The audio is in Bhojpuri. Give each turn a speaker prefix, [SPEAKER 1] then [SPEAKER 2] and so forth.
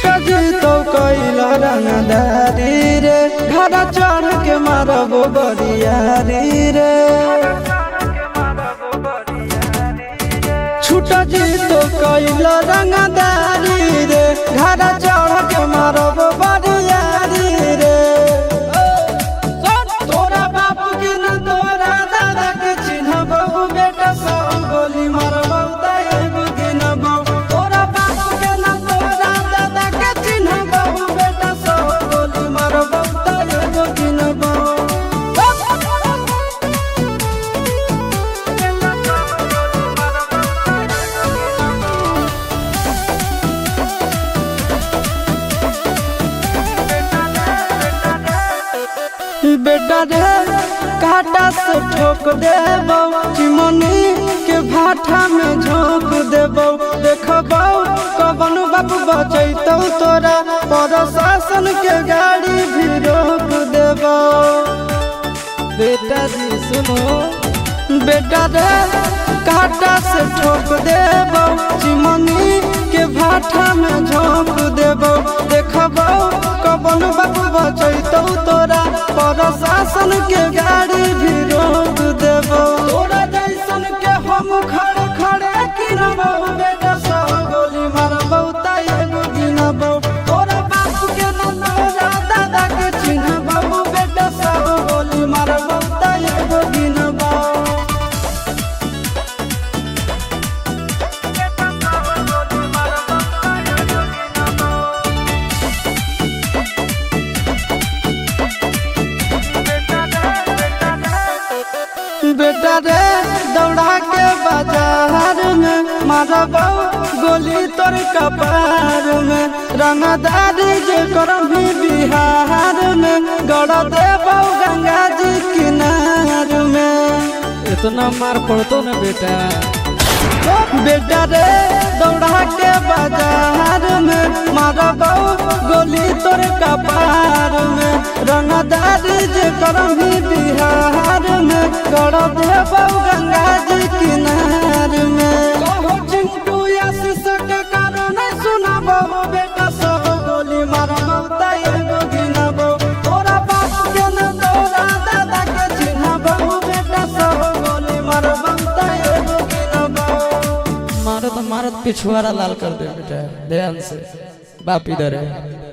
[SPEAKER 1] छुटा जी तो कैला रंगदारी रे घर चढ़ के मारबो बरियारी रे छुटा जी तो कैला रंगदारी रे घर चढ़ के मारबो बरियारी रे तोरा बापू के न तोरा दादा के चिन्हबो बेटा सब गोली मारबो एगो गिनबो तोरा बापू के न तोरा दादा के चिन्हबो बेटा सब गोली मारबो एगो गिनबो बेटा रे काटा से ठोक देबो चिमनी के भाटा में झोंक देबो देखबो कवन बाप बचैतौ तोरा प्रशासन के गाड़ी भी रोक देबो बेटा जी सुनो बेटा रे काटा से ठोक देबो चिमनी के भाटा में झोंक देबो देखबो कवन बाप बचैतौ तोरा प्रशासन के गाड़ी भी रोक देबो तोरा जैसन के हम खड़े खड़े गिनबो बेटा सब गोली मारबो एगो गिनबो तोरा बाप के न तोरा दादा के चिन्हबो बेटा सब गोली मारबो एगो गिनबो बेटा रे दौड़ा के बाजार में मारबो गोली तोर कपार में रंगदारी जे करम भी बिहार में गड़ देबो गंगा जी किनार में
[SPEAKER 2] इतना मार पड़तो न बेटा
[SPEAKER 1] बेटा रे दौड़ा के बाजार में मारबो गोली तोर कपार में रंगदारी जे करम भी बिहार में गड़ देबो गंगा जी किनार में कहो चिंटू आशीष के कारण सुनबो बेटा सब गोली मारबो एगो गिनबो तोरा बाप के न तोरा दादा के चिन्हबो बेटा सब गोली मारबो एगो गिनबो
[SPEAKER 2] मारत मारत पिछुआरा लाल कर दे बेटा ध्यान से बाप इधर है।